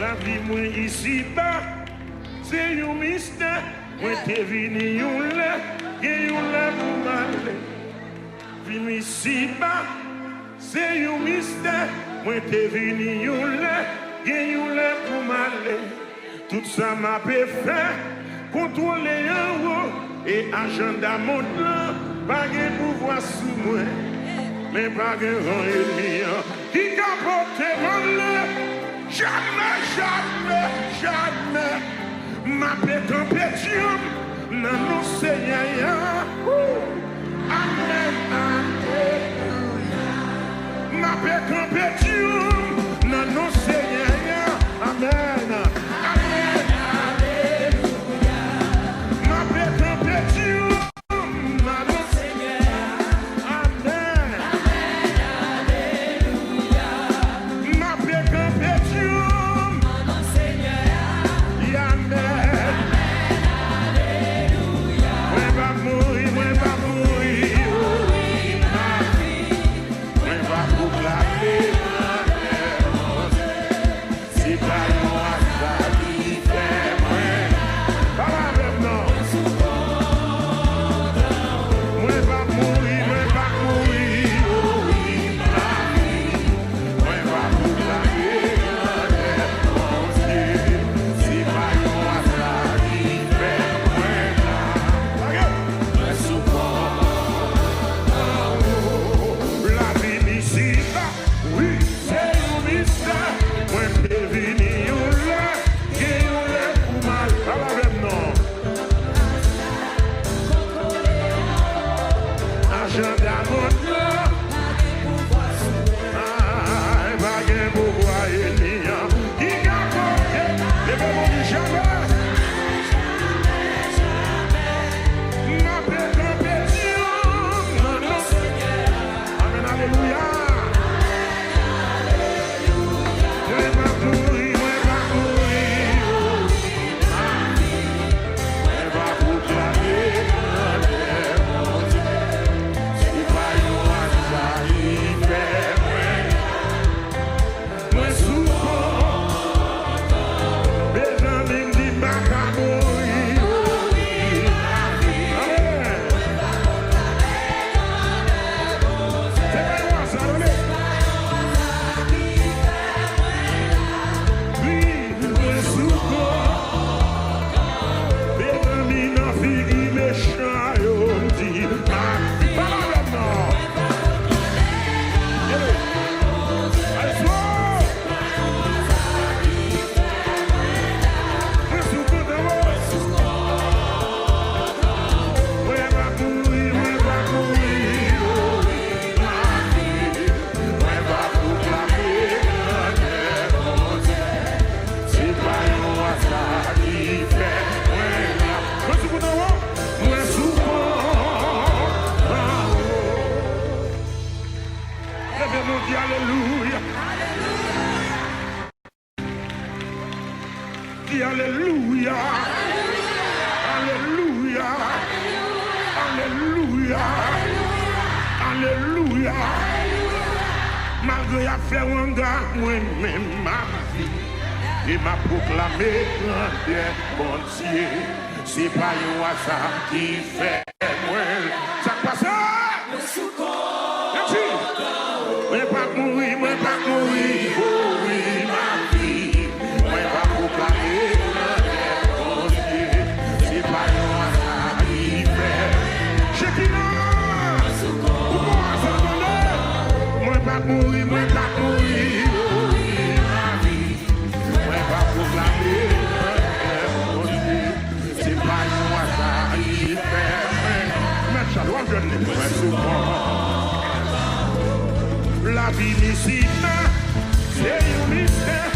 La vie moi ici bas, c'est un mystère. Moi t'es venu un là, et un là pour m'aller. Vie ici bas, c'est un mystère. Moi t'es venu un là, et un là pour m'aller. Tout ça m'a fait contrôler en haut et agenda mon plan. Pas de pouvoir sous moi, mais pas de rang ennemi. Qui capote mon jamais, jamais, jamais. Ma paix compétition, non, non, Seigneur. Amen, alléluia. Ma paix compétition, non, non, Seigneur. Amen, amen, alléluia. Ma paix compétition, non, non, Seigneur. Amen, amen, alléluia. Ma paix compétition. Alléluia, alléluia, alléluia, alléluia. Malgré à faire un gars, moi-même ma vie, et m'a proclamé grandeur, bon Dieu. C'est pas un hasard qui fait moi. Ça passe. Merci. Moi pas mourir, moi pas mourir, oh oui ma vie. Moi pas proclamer. Mourir, moi pas mourir, oui, ma vie. Moi pas proclamer, c'est pas moi ça, il fait. Mais ça doit venir, moi souvent. La vie ici, c'est un mystère.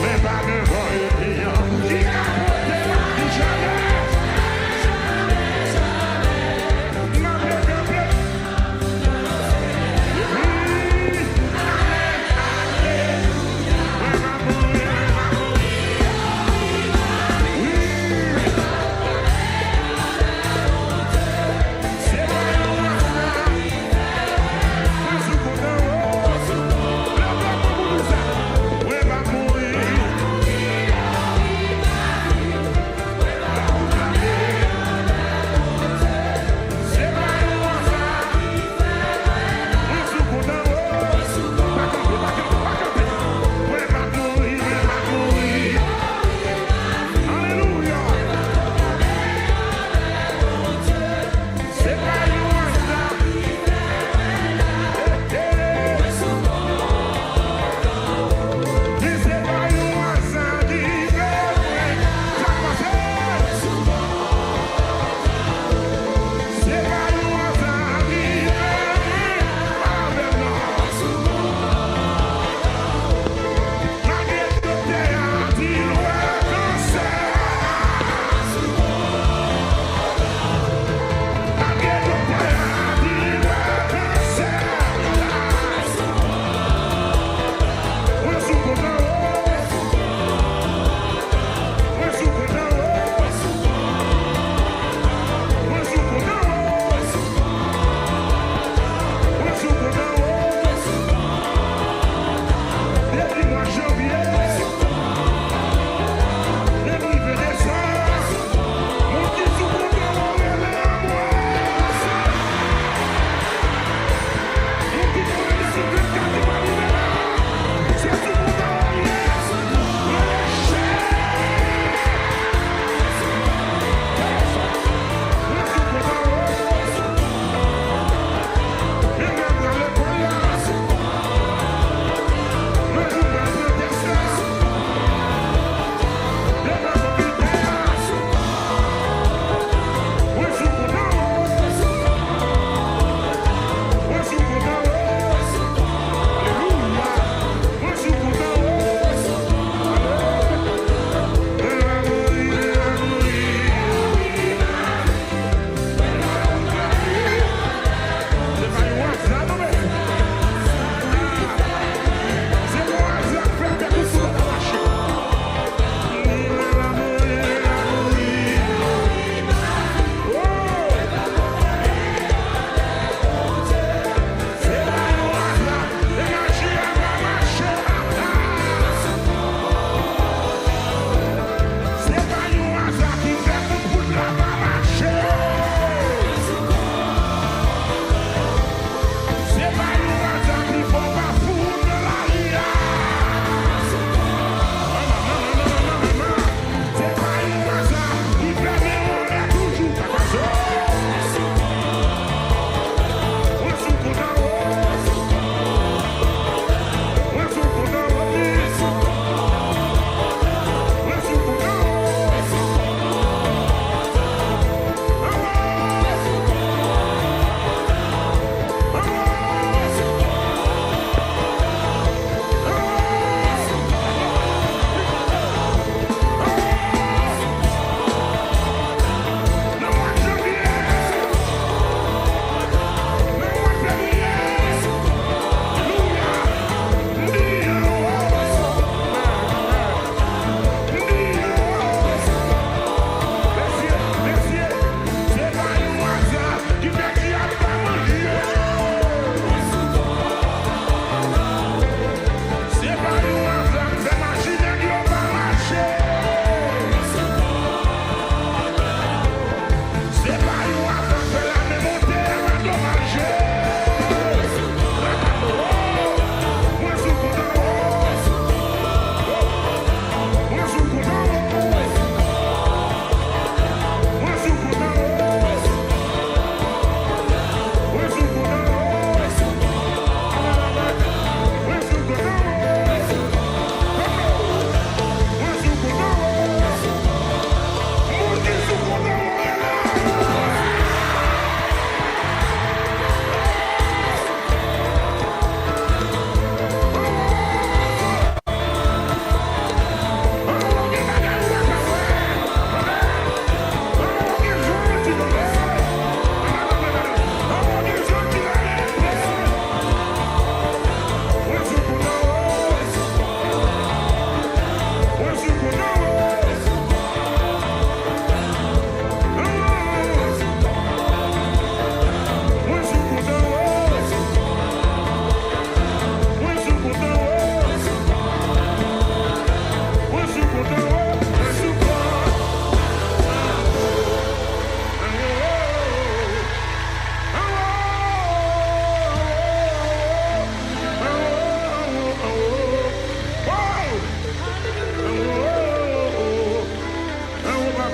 Mais pas de voix,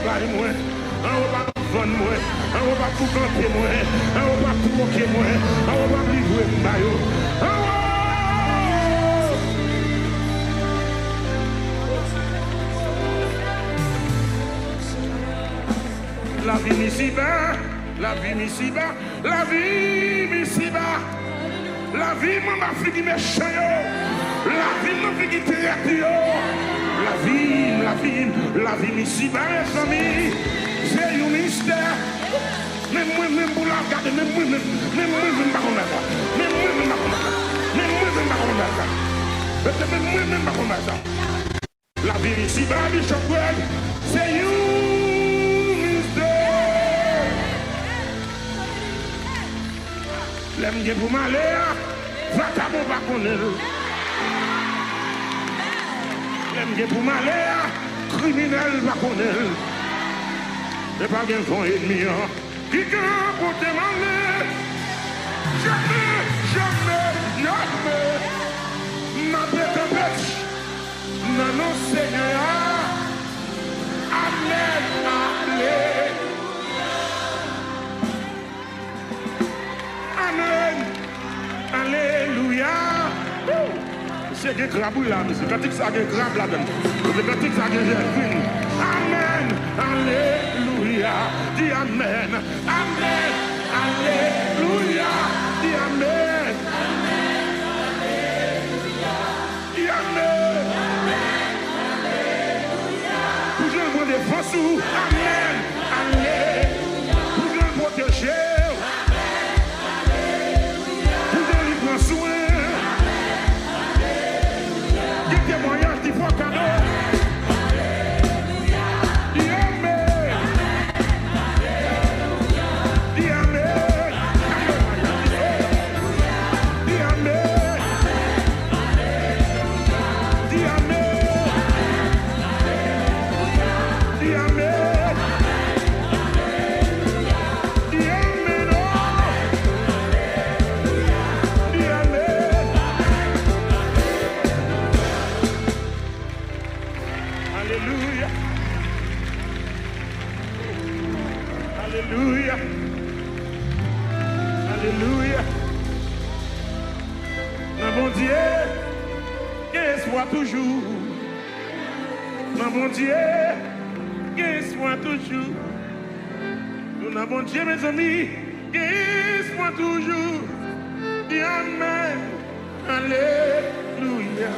bailler moi, on va pas vendre moi, on va pas pour camper moi, on va pas pour moquer moi, on va pas livrer moi. La vie ici-bas, la vie ici-bas, la vie ici-bas, la vie m'a fait qui méchant, la vie m'a fait qui traite, la vie ici-bas, mes amis, c'est un mystère. Même moi, même pour la regarder, même moi, même pas comme ça, même moi, même pas comme ça, même moi, même pas comme ça. La vie ici-bas, Bishop Greg, c'est you. L'aime bien pour m'aller, va ta bon pas connaître. L'aime bien pour m'aller, criminel va connaître. Et pas bien son ennemi, qui peut pour te demander. Jamais, ma bête en bête, non, non, Seigneur. Amen, amen. Amen. Alléluia. C'est des crabes là, c'est quand ça des crabes là-dedans. C'est quand ça des gervines. Amen. Alléluia. Dis amen. Amen. Alléluia. Dis amen. Amen. Alléluia. Dis amen. Amen. Alléluia. Pour je me défense ou amen. Alléluia. Pour je me protéger. Alléluia. Alléluia. Dans mon Dieu, espoir toujours. Dans mon Dieu, espoir toujours. Nous n'avons Dieu, mes amis, espoir toujours. Dis amen. Alléluia.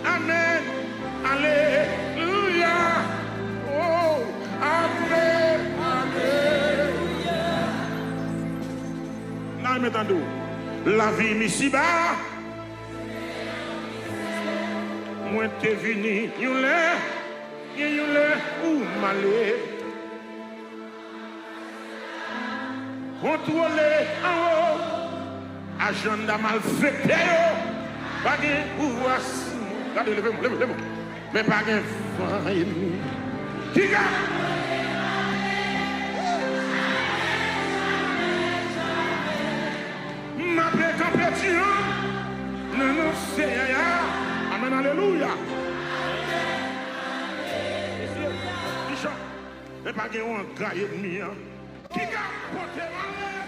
Amen. Alléluia. Oh, amen. Alléluia. Là, maintenant, la vie ici-bas. Moi, t'es venu, you ou malé. Contrôler en haut. Agenda mal fait. Pas de pouvoir. Regardez, levez-moi. Mais pas de vent. Qui a? Ma paix compétition. Non, non, c'est ya. Amen, alléluia. Bishop, mais pas de un gars ennemi. Qui a porté mal?